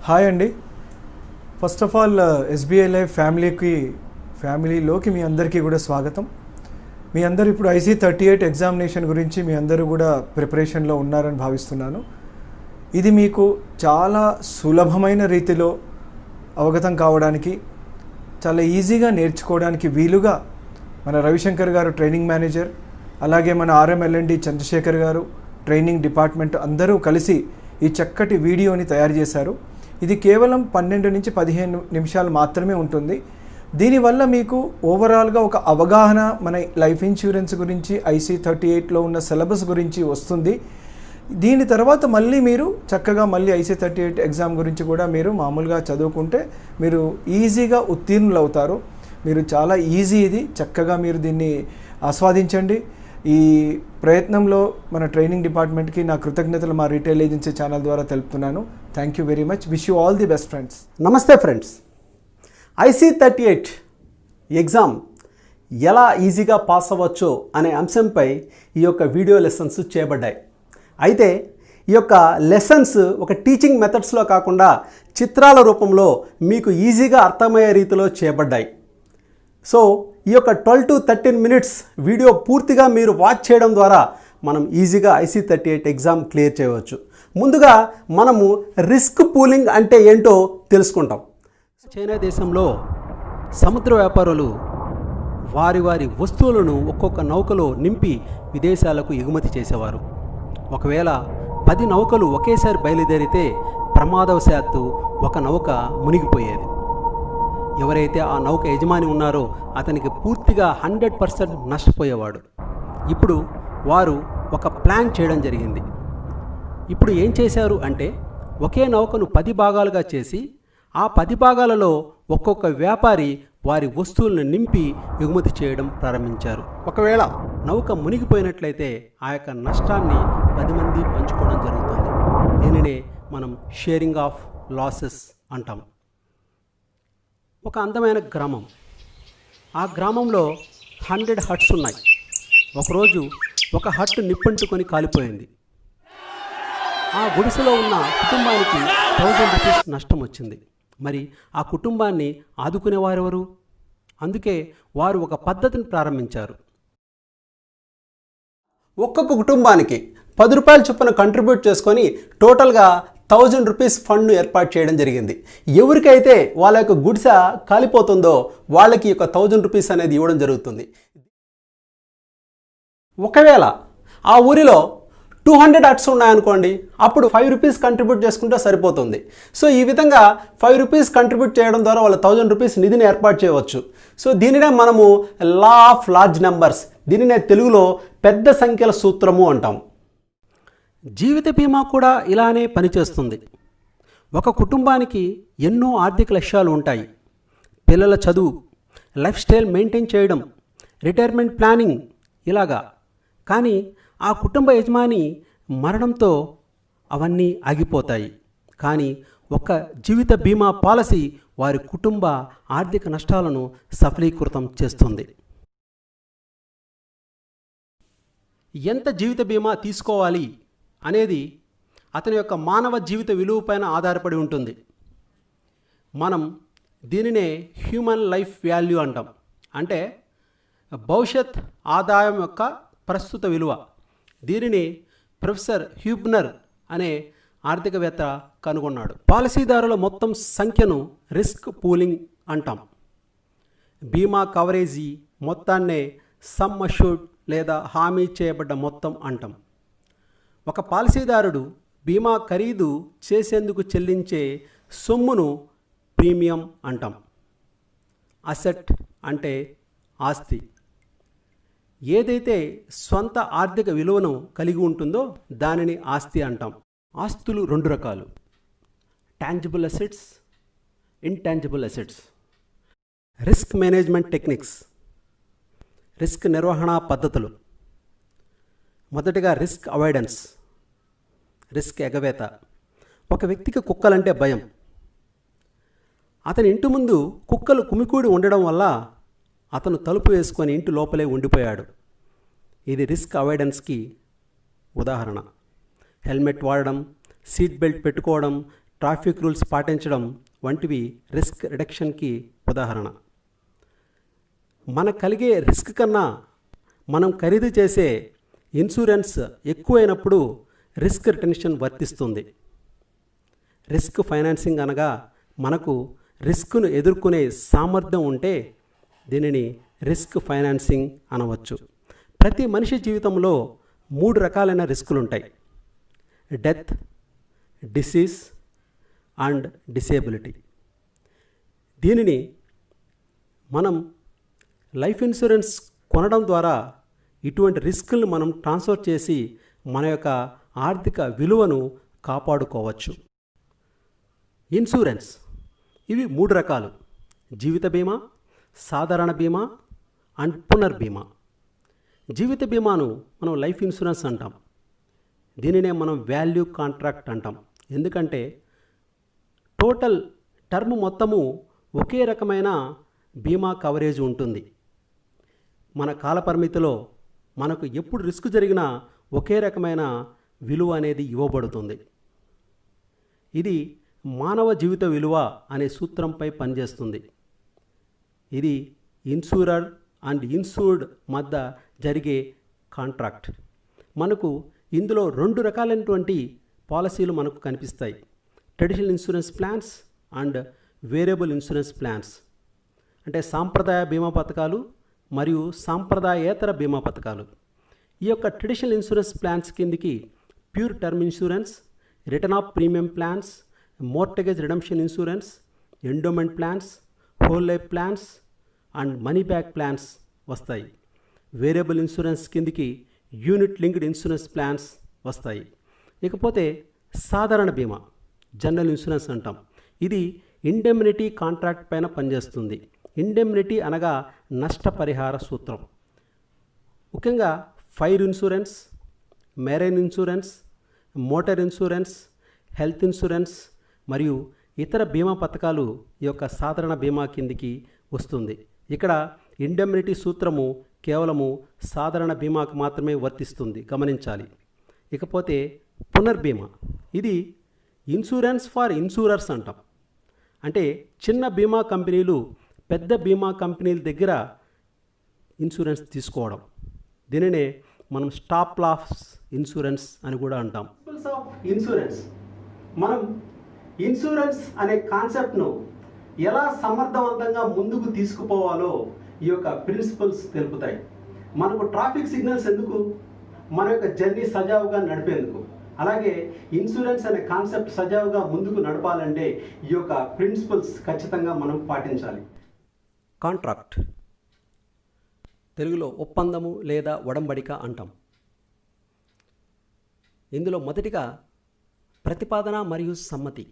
Hi అండి. First of all SBI life ఫ్యామిలీలోకి మీ అందరికీ కూడా స్వాగతం. మీ అందరూ ఇప్పుడు IC38 ఎగ్జామినేషన్ గురించి మీ అందరూ కూడా ప్రిపరేషన్లో ఉన్నారని భావిస్తున్నాను. ఇది మీకు చాలా సులభమైన రీతిలో అవగతం కావడానికి, చాలా ఈజీగా నేర్చుకోవడానికి వీలుగా మన రవిశంకర్ గారు ట్రైనింగ్ మేనేజర్, అలాగే మన RMLND చంద్రశేఖర్ గారు ట్రైనింగ్ డిపార్ట్మెంట్ అందరూ కలిసి ఈ చక్కటి వీడియోని తయారు చేశారు. ఇది కేవలం 12 నుంచి 15 నిమిషాలు మాత్రమే ఉంటుంది. దీనివల్ల మీకు ఓవరాల్గా ఒక అవగాహన మన లైఫ్ ఇన్సూరెన్స్ గురించి, IC38లో ఉన్న సిలబస్ గురించి వస్తుంది. దీని తర్వాత మళ్ళీ మీరు చక్కగా మళ్ళీ IC38 ఎగ్జామ్ గురించి కూడా మీరు మామూలుగా చదువుకుంటే మీరు ఈజీగా ఉత్తీర్ణులు అవుతారు. మీరు చాలా ఈజీ, ఇది చక్కగా మీరు దీన్ని ఆస్వాదించండి. ఈ ప్రయత్నంలో మన ట్రైనింగ్ డిపార్ట్మెంట్కి నా కృతజ్ఞతలు మా రీటైల్ ఏజెన్సీ ఛానల్ ద్వారా తెలుపుతున్నాను. Thank you very much. Wish you all the best friends. నమస్తే ఫ్రెండ్స్. IC38 ఎగ్జామ్ ఎలా ఈజీగా పాస్ అవ్వచ్చో అనే అంశంపై ఈ యొక్క వీడియో లెసన్స్ చేయబడ్డాయి. అయితే ఈ యొక్క లెసన్స్ ఒక టీచింగ్ మెథడ్స్లో కాకుండా చిత్రాల రూపంలో మీకు ఈజీగా అర్థమయ్యే రీతిలో చేయబడ్డాయి. సో ఈ యొక్క 12 to 13 మినిట్స్ వీడియో పూర్తిగా మీరు వాచ్ చేయడం ద్వారా మనం ఈజీగా IC38 ఎగ్జామ్ క్లియర్ చేయవచ్చు. ముందుగా మనము రిస్క్ పూలింగ్ అంటే ఏంటో తెలుసుకుంటాం. చైనా దేశంలో సముద్ర వ్యాపారులు వారి వస్తువులను ఒక్కొక్క నౌకలో నింపి విదేశాలకు ఎగుమతి చేసేవారు. ఒకవేళ 10 నౌకలు ఒకేసారి బయలుదేరితే ప్రమాదవశాత్తు ఒక నౌక మునిగిపోయేది. ఎవరైతే ఆ నౌక యజమాని ఉన్నారో అతనికి పూర్తిగా 100% నష్టపోయేవాడు. ఇప్పుడు వారు ఒక ప్లాన్ చేయడం జరిగింది. ఇప్పుడు ఏం చేశారు అంటే ఒకే నౌకను 10 భాగాలుగా చేసి ఆ 10 భాగాలలో ఒక్కొక్క వ్యాపారి వారి వస్తువులను నింపి ఎగుమతి చేయడం ప్రారంభించారు. ఒకవేళ నౌక మునిగిపోయినట్లయితే ఆ యొక్క నష్టాన్ని 10 మంది పంచుకోవడం జరుగుతుంది. దీనినే మనం షేరింగ్ ఆఫ్ లాసెస్ అంటాం. ఒక అందమైన గ్రామం. ఆ గ్రామంలో 100 హట్స్ ఉన్నాయి. ఒకరోజు ఒక హట్ నిప్పంటుకొని కాలిపోయింది. ఆ గుడిసెలో ఉన్న కుటుంబానికి 1000 రూపీస్ నష్టం వచ్చింది. మరి ఆ కుటుంబాన్ని ఆదుకునేవారెవరు? అందుకే వారు ఒక పద్ధతిని ప్రారంభించారు. ఒక్కొక్క కుటుంబానికి 10 రూపాయల చొప్పున కంట్రిబ్యూట్ చేసుకొని టోటల్గా 1000 రూపీస్ ఫండ్ను ఏర్పాటు చేయడం జరిగింది. ఎవరికైతే వాళ్ళ యొక్క గుడిసె కాలిపోతుందో వాళ్ళకి ఒక 1000 రూపీస్ అనేది ఇవ్వడం జరుగుతుంది. ఒకవేళ ఆ ఊరిలో 200 హట్స్ ఉన్నాయనుకోండి, అప్పుడు 5 రూపీస్ కంట్రిబ్యూట్ చేసుకుంటే సరిపోతుంది. సో ఈ విధంగా 5 రూపీస్ కంట్రిబ్యూట్ చేయడం ద్వారా వాళ్ళ 1000 రూపీస్ నిధిని ఏర్పాటు చేయవచ్చు. సో దీనినే మనము లా ఆఫ్ లార్జ్ నెంబర్స్, దీనినే తెలుగులో పెద్ద సంఖ్యల సూత్రము అంటాం. జీవిత బీమా కూడా ఇలానే పనిచేస్తుంది. ఒక కుటుంబానికి ఎన్నో ఆర్థిక లక్ష్యాలు ఉంటాయి. పిల్లల చదువు, లైఫ్ స్టైల్ మెయింటైన్ చేయడం, రిటైర్మెంట్ ప్లానింగ్ ఇలాగా. కానీ ఆ కుటుంబ యజమాని మరణంతో అవన్నీ ఆగిపోతాయి. కానీ ఒక జీవిత బీమా పాలసీ వారి కుటుంబ ఆర్థిక నష్టాలను సఫలీకృతం చేస్తుంది. ఎంత జీవిత బీమా తీసుకోవాలి అనేది అతని యొక్క మానవ జీవిత విలువపైన ఆధారపడి ఉంటుంది. మనం దీనినే హ్యూమన్ లైఫ్ వాల్యూ అంటాం. అంటే భవిష్యత్ ఆదాయం యొక్క ప్రస్తుత విలువ. దీనిని ప్రొఫెసర్ హ్యూబ్నర్ అనే ఆర్థికవేత్త కనుగొన్నాడు. పాలసీదారుల మొత్తం సంఖ్యను రిస్క్ పూలింగ్ అంటాం. బీమా కవరేజీ మొత్తాన్నే సమ్ అష్యూర్డ్ లేదా హామీ చేయబడ్డ మొత్తం అంటాం. ఒక పాలసీదారుడు బీమా ఖరీదు చేసేందుకు చెల్లించే సొమ్మును ప్రీమియం అంటాం. అసెట్ అంటే ఆస్తి. ఏదైతే స్వంత ఆర్థిక విలువను కలిగి ఉంటుందో దానిని ఆస్తి అంటాం. ఆస్తులు 2 రకాలు: tangible assets, intangible assets. Risk management techniques, risk నిర్వహణ పద్ధతులు. మొదటిగా రిస్క్ అవాయిడెన్స్, రిస్క్ ఎగవేత. ఒక వ్యక్తికి కుక్కలంటే భయం. అతని ఇంటి ముందు కుక్కలు కుమికూడి ఉండడం వల్ల అతను తలుపు వేసుకొని ఇంటి లోపలే ఉండిపోయాడు. ఇది రిస్క్ అవాయిడెన్స్కి ఉదాహరణ. హెల్మెట్ వాడడం, సీట్ బెల్ట్ పెట్టుకోవడం, ట్రాఫిక్ రూల్స్ పాటించడం వంటివి రిస్క్ రిడక్షన్కి ఉదాహరణ. మనకు కలిగే రిస్క్ కన్నా మనం ఖరీదు చేసే ఇన్సూరెన్స్ ఎక్కువైనప్పుడు రిస్క్ రిటెన్షన్ వర్తిస్తుంది. రిస్క్ ఫైనాన్సింగ్ అనగా మనకు రిస్క్ను ఎదుర్కొనే సామర్థ్యం ఉంటే దీనిని రిస్క్ ఫైనాన్సింగ్ అనవచ్చు. ప్రతి మనిషి జీవితంలో 3 రకాలైన రిస్కులు ఉంటాయి: డెత్, డిసీజ్ అండ్ డిసేబిలిటీ. దీనిని మనం లైఫ్ ఇన్సూరెన్స్ కొనడం ద్వారా ఇటువంటి రిస్కులను మనం ట్రాన్స్ఫర్ చేసి మన యొక్క ఆర్థిక విలువను కాపాడుకోవచ్చు. ఇన్సూరెన్స్ ఇవి 3 రకాలు: జీవిత బీమా, సాధారణ బీమా అండ్ పునర్బీమా. జీవిత బీమాను మనం లైఫ్ ఇన్సూరెన్స్ అంటాం. దీనినే మనం వాల్యూ కాంట్రాక్ట్ అంటాం. ఎందుకంటే టోటల్ టర్మ్ మొత్తము ఒకే రకమైన బీమా కవరేజ్ ఉంటుంది. మన కాలపరిమితిలో మనకు ఎప్పుడు రిస్క్ జరిగినా ఒకే రకమైన విలువ అనేది ఇవ్వబడుతుంది. ఇది మానవ జీవిత విలువ అనే సూత్రంపై పనిచేస్తుంది. ఇది ఇన్సూరర్ అండ్ ఇన్సూర్డ్ మధ్య జరిగే కాంట్రాక్ట్. మనకు ఇందులో 2 రకాలైనటువంటి పాలసీలు మనకు కనిపిస్తాయి: traditional insurance plans and variable insurance plans. అంటే సాంప్రదాయ బీమా పథకాలు మరియు సాంప్రదాయేతర బీమా పథకాలు. ఈ యొక్క ట్రెడిషనల్ ఇన్సూరెన్స్ ప్లాన్స్ కిందికి pure term insurance, return of premium plans, mortgage redemption insurance, endowment plans, whole life plans and money back plans వస్తాయి. వేరియబుల్ ఇన్సూరెన్స్ కిందికి యూనిట్ లింక్డ్ ఇన్సూరెన్స్ ప్లాన్స్ వస్తాయి. ఇకపోతే సాధారణ బీమా, జనరల్ ఇన్సూరెన్స్ అంటాం. ఇది ఇండెమ్నిటీ కాంట్రాక్ట్ పైన పనిచేస్తుంది. ఇండెమ్నిటీ అనగా నష్టపరిహార సూత్రం. ముఖ్యంగా fire insurance, marine insurance, motor insurance, health insurance మరియు ఇతర బీమా పథకాలు ఈ యొక్క సాధారణ బీమా కిందికి వస్తుంది. ఇక్కడ ఇండెమ్నిటీ సూత్రము కేవలము సాధారణ బీమాకు మాత్రమే వర్తిస్తుంది, గమనించాలి. ఇకపోతే పునర్బీమా, ఇది ఇన్సూరెన్స్ ఫర్ ఇన్సూరర్స్ అంటాం. అంటే చిన్న బీమా కంపెనీలు పెద్ద బీమా కంపెనీల దగ్గర ఇన్సూరెన్స్ తీసుకోవడం. దీనినే మనం స్టాప్ లాస్ ఇన్సూరెన్స్ అని కూడా అంటాం. ఇన్సూరెన్స్, మనం ఇన్సూరెన్స్ అనే కాన్సెప్ట్ను ఎలా సమర్థవంతంగా ముందుకు తీసుకుపోవాలో ఈ యొక్క ప్రిన్సిపల్స్ తెలుపుతాయి. మనకు ట్రాఫిక్ సిగ్నల్స్ ఎందుకు? మన యొక్క జర్నీ సజావుగా నడిపేందుకు. అలాగే ఇన్సూరెన్స్ అనే కాన్సెప్ట్ సజావుగా ముందుకు నడపాలంటే ఈ యొక్క ప్రిన్సిపల్స్ ఖచ్చితంగా మనం పాటించాలి. కాంట్రాక్ట్, తెలుగులో ఒప్పందము లేదా ఒడంబడిక అంటాం. ఇందులో మొదటిగా ప్రతిపాదన మరియు సమ్మతి,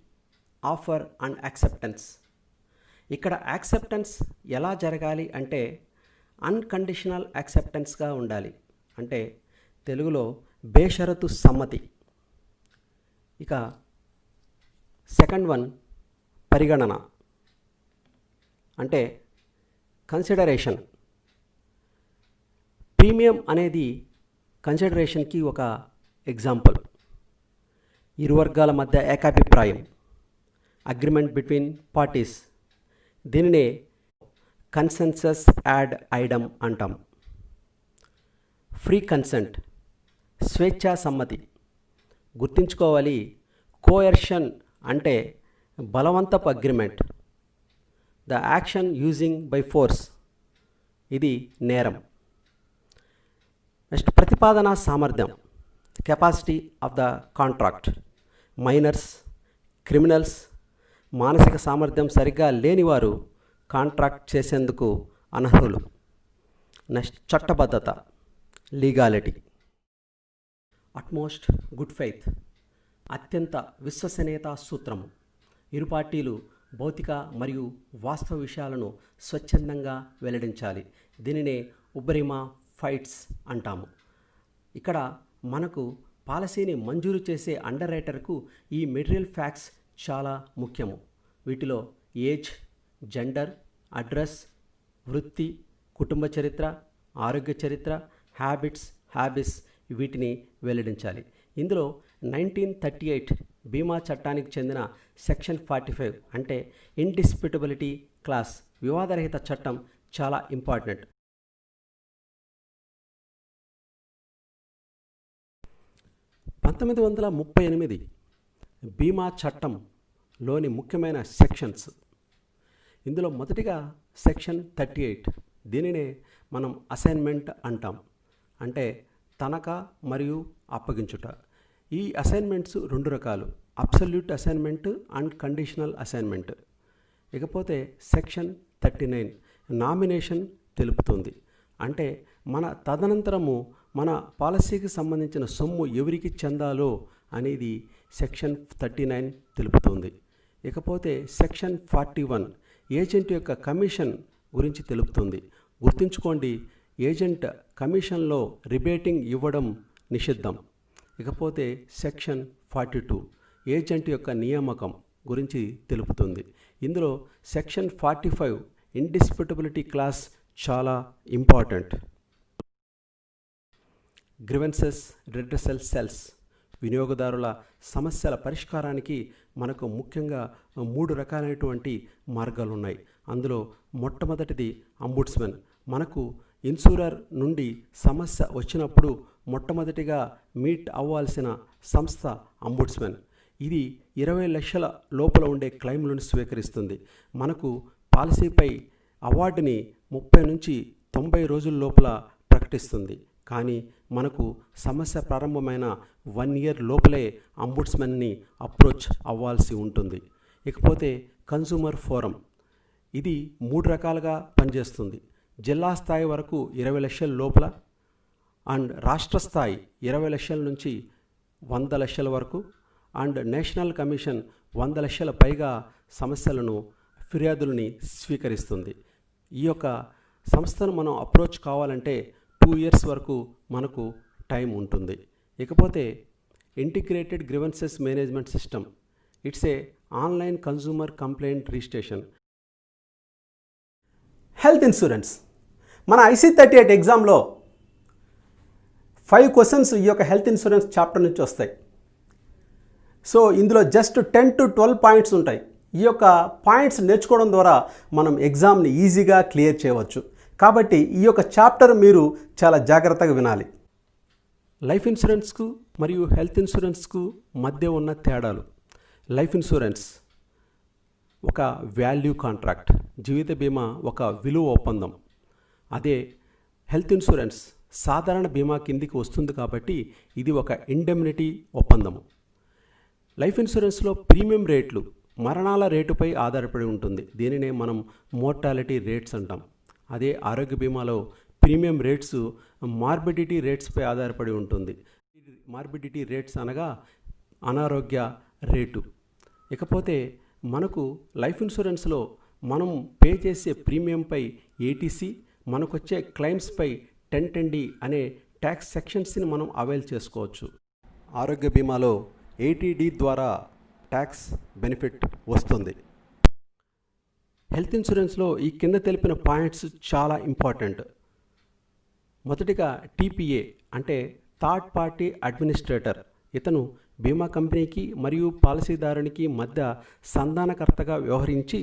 ఆఫర్ అండ్ యాక్సెప్టెన్స్. ఇక్కడ యాక్సెప్టెన్స్ ఎలా జరగాలి అంటే అన్కండిషనల్ యాక్సెప్టెన్స్గా ఉండాలి. అంటే తెలుగులో బేషరతు సమ్మతి. ఇక సెకండ్ వన్ పరిగణన, అంటే కన్సిడరేషన్. ప్రీమియం అనేది కన్సిడరేషన్కి ఒక ఎగ్జాంపుల్. ఇరు వర్గాల మధ్య ఏకాభిప్రాయం, అగ్రిమెంట్ బిట్వీన్ పార్టీస్. దీనినే కన్సెన్సస్ యాడ్ ఐడమ్ అంటాం. ఫ్రీ కన్సెంట్, స్వేచ్ఛా సమ్మతి. గుర్తుంచుకోవాలి, కోయర్షన్ అంటే బలవంతపు agreement. The action using by force, ఇది నేరం. నెక్స్ట్ ప్రతిపాదన సామర్థ్యం, capacity of the contract. Minors, criminals, మానసిక సామర్థ్యం సరిగ్గా లేనివారు కాంట్రాక్ట్ చేసేందుకు అనర్హులు. నెక్స్ట్ చట్టబద్ధత, లీగాలిటీ. అట్మోస్ట్ గుడ్ ఫెయిత్, అత్యంత విశ్వసనీయతా సూత్రము. ఇరు పార్టీలు భౌతిక మరియు వాస్తవ విషయాలను స్వచ్ఛందంగా వెల్లడించాలి. దీనినే ఉబరిమా ఫైట్స్ అంటాము. ఇక్కడ మనకు పాలసీని మంజూరు చేసే అండర్ రైటర్కు ఈ మెటీరియల్ ఫ్యాక్ట్స్ చాలా ముఖ్యము. వీటిలో ఏజ్, జెండర్, అడ్రస్, వృత్తి, కుటుంబ చరిత్ర, ఆరోగ్య చరిత్ర, హ్యాబిట్స్ వీటిని వెల్లడించాలి. ఇందులో 1938 బీమా చట్టానికి చెందిన సెక్షన్ 45 అంటే ఇండిస్ప్యూటబిలిటీ క్లాస్ వివాదరహిత చట్టం చాలా ఇంపార్టెంట్. (1938) బీమా చట్టంలోని ముఖ్యమైన సెక్షన్స్. ఇందులో మొదటిగా సెక్షన్ 38. దీనినే మనం అసైన్మెంట్ అంటాం, అంటే తనఖా మరియు అప్పగించుట. ఈ అసైన్మెంట్స్ 2 రకాలు, absolute assignment and conditional assignment. ఇకపోతే సెక్షన్ 39 నామినేషన్ తెలుపుతుంది, అంటే మన తదనంతరము మన పాలసీకి సంబంధించిన సొమ్ము ఎవరికి చెందాలో అనేది సెక్షన్ 39 తెలుపుతుంది. ఇకపోతే సెక్షన్ 41 ఏజెంట్ యొక్క కమిషన్ గురించి తెలుపుతుంది. గుర్తుంచుకోండి, ఏజెంట్ కమిషన్లో రిబేటింగ్ ఇవ్వడం నిషిద్ధం. ఇకపోతే సెక్షన్ 42 ఏజెంట్ యొక్క నియామకం గురించి తెలుపుతుంది. ఇందులో సెక్షన్ 45 ఇండిస్ప్యూటబిలిటీ క్లాస్ చాలా ఇంపార్టెంట్. గ్రీవెన్సెస్ రెడ్రెసల్ సెల్స్ వినియోగదారుల సమస్యల పరిష్కారానికి మనకు ముఖ్యంగా 3 రకాలైనటువంటి మార్గాలు ఉన్నాయి. అందులో మొట్టమొదటిది అంబుడ్స్మెన్. మనకు ఇన్సూరర్ నుండి సమస్య వచ్చినప్పుడు మొట్టమొదటిగా మీట్ అవ్వాల్సిన సంస్థ అంబుడ్స్మెన్. ఇది 20 లక్షల లోపల ఉండే క్లెయిమ్లను స్వీకరిస్తుంది. మనకు పాలసీపై అవార్డుని 30 నుంచి 90 రోజుల లోపల ప్రకటిస్తుంది. కానీ మనకు సమస్య ప్రారంభమైన 1 ఇయర్ లోపలే అంబుడ్స్మెన్ని అప్రోచ్ అవ్వాల్సి ఉంటుంది. ఇకపోతే కన్సూమర్ ఫోరం. ఇది 3 రకాలుగా పనిచేస్తుంది. జిల్లా స్థాయి వరకు 20 లక్షల లోపల, అండ్ రాష్ట్ర స్థాయి 20 లక్షల నుంచి 100 లక్షల వరకు, అండ్ నేషనల్ కమిషన్ 100 లక్షల పైగా సమస్యలను, ఫిర్యాదులని స్వీకరిస్తుంది. ఈ యొక్క సంస్థను మనం అప్రోచ్ కావాలంటే 2 ఇయర్స్ వరకు మనకు టైం ఉంటుంది. ఇకపోతే integrated grievances management system. It's a online consumer complaint registration. Health insurance. మన IC38 ఎగ్జామ్లో 5 క్వశ్చన్స్ ఈ యొక్క హెల్త్ ఇన్సూరెన్స్ చాప్టర్ నుంచి వస్తాయి. సో ఇందులో జస్ట్ 10 to 12 పాయింట్స్ ఉంటాయి. ఈ యొక్క పాయింట్స్ నేర్చుకోవడం ద్వారా మనం ఎగ్జామ్ని ఈజీగా క్లియర్ చేయవచ్చు. కాబట్టి ఈ యొక్క చాప్టర్ మీరు చాలా జాగ్రత్తగా వినాలి. లైఫ్ ఇన్సూరెన్స్కు మరియు హెల్త్ ఇన్సూరెన్స్కు మధ్య ఉన్న తేడాలు. లైఫ్ ఇన్సూరెన్స్ ఒక వాల్యూ కాంట్రాక్ట్, జీవిత బీమా ఒక విలువ ఒప్పందం. అదే హెల్త్ ఇన్సూరెన్స్ సాధారణ బీమా కిందికి వస్తుంది కాబట్టి ఇది ఒక ఇండెమ్నిటీ ఒప్పందము. లైఫ్ ఇన్సూరెన్స్లో ప్రీమియం రేట్లు మరణాల రేటుపై ఆధారపడి ఉంటుంది. దీనినే మనం మోర్టాలిటీ రేట్స్ అంటాం. అదే ఆరోగ్య బీమాలో ప్రీమియం రేట్స్ మార్బిడిటీ రేట్స్పై ఆధారపడి ఉంటుంది. మార్బిడిటీ రేట్స్ అనగా అనారోగ్య రేటు. ఇకపోతే మనకు లైఫ్ ఇన్సూరెన్స్లో మనం పే చేసే ప్రీమియంపై ఏటీసీ, మనకొచ్చే క్లెయిమ్స్పై 1010D అనే ట్యాక్స్ సెక్షన్స్ని మనం అవైల్ చేసుకోవచ్చు. ఆరోగ్య బీమాలో 80D ద్వారా ట్యాక్స్ బెనిఫిట్ వస్తుంది. హెల్త్ ఇన్సూరెన్స్లో ఈ కింద తెలిపిన పాయింట్స్ చాలా ఇంపార్టెంట్. మొదటిగా TPA అంటే థర్డ్ పార్టీ అడ్మినిస్ట్రేటర్. ఇతను బీమా కంపెనీకి మరియు పాలసీదారునికి మధ్య సంధానకర్తగా వ్యవహరించి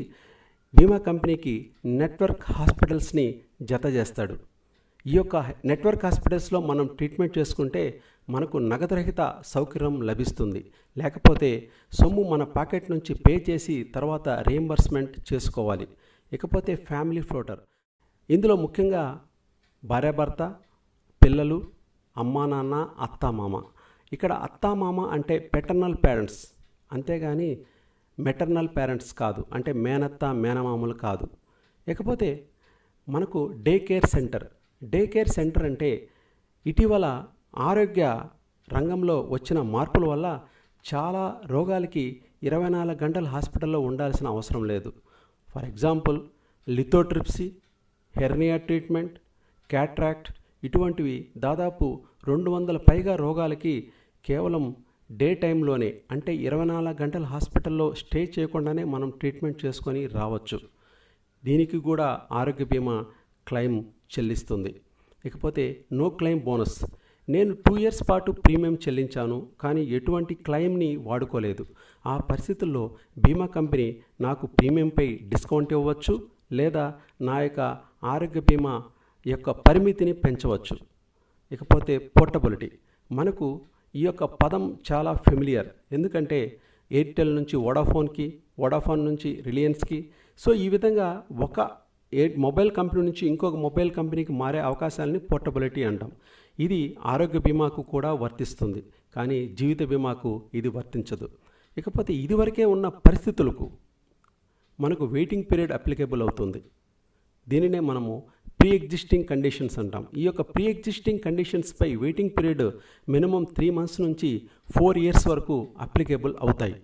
బీమా కంపెనీకి నెట్వర్క్ హాస్పిటల్స్ని జత చేస్తాడు. ఈ యొక్క నెట్వర్క్ హాస్పిటల్స్లో మనం ట్రీట్మెంట్ చేసుకుంటే మనకు నగదురహిత సౌకర్యం లభిస్తుంది. లేకపోతే సొమ్ము మన పాకెట్ నుంచి పే చేసి తర్వాత రీయింబర్స్మెంట్ చేసుకోవాలి. ఇకపోతే ఫ్యామిలీ ఫ్లోటర్. ఇందులో ముఖ్యంగా భార్యాభర్త, పిల్లలు, అమ్మా నాన్న, అత్తామామ. ఇక్కడ అత్తామామ అంటే పెటర్నల్ పేరెంట్స్, అంతేగాని మెటర్నల్ పేరెంట్స్ కాదు, అంటే మేనత్త మేనమామలు కాదు. ఇకపోతే మనకు day care centre. Day care centre అంటే ఇటీవల ఆరోగ్య రంగంలో వచ్చిన మార్పుల వల్ల చాలా రోగాలకి 24 గంటలు హాస్పిటల్లో ఉండాల్సిన అవసరం లేదు. For example lithotripsy, hernia treatment, cataract, ఇటువంటివి దాదాపు 200 పైగా రోగాలకి కేవలం డే టైంలోనే, అంటే 24 గంటల హాస్పిటల్లో స్టే చేయకుండానే మనం ట్రీట్మెంట్ చేసుకొని రావచ్చు. దీనికి కూడా ఆరోగ్య బీమా క్లెయిమ్ చెల్లిస్తుంది. ఇకపోతే నో క్లెయిమ్ బోనస్. నేను 2 ఇయర్స్ పాటు ప్రీమియం చెల్లించాను, కానీ ఎటువంటి క్లెయిమ్ని వాడుకోలేదు. ఆ పరిస్థితుల్లో బీమా కంపెనీ నాకు ప్రీమియంపై డిస్కౌంట్ ఇవ్వచ్చు, లేదా నా యొక్క ఆరోగ్య బీమా యొక్క పరిమితిని పెంచవచ్చు. ఇకపోతే పోర్టబిలిటీ. మనకు ఈ యొక్క పదం చాలా ఫెమిలియర్, ఎందుకంటే ఎయిర్టెల్ నుంచి వోడాఫోన్కి, వోడాఫోన్ నుంచి రిలయన్స్కి, సో ఈ విధంగా ఒక మొబైల్ కంపెనీ నుంచి ఇంకొక మొబైల్ కంపెనీకి మారే అవకాశాలని పోర్టబిలిటీ అంటాం. ఇది ఆరోగ్య బీమాకు కూడా వర్తిస్తుంది, కానీ జీవిత బీమాకు ఇది వర్తించదు. ఇకపోతే ఇదివరకే ఉన్న పరిస్థితులకు మనకు వెయిటింగ్ పీరియడ్ అప్లికేబుల్ అవుతుంది. దీనినే మనము ప్రీ ఎగ్జిస్టింగ్ కండిషన్స్ అంటాం. ఈ యొక్క ప్రీ ఎగ్జిస్టింగ్ కండిషన్స్పై వెయిటింగ్ పీరియడ్ మినిమం 3 months నుంచి 4 years వరకు అప్లికేబుల్ అవుతాయి.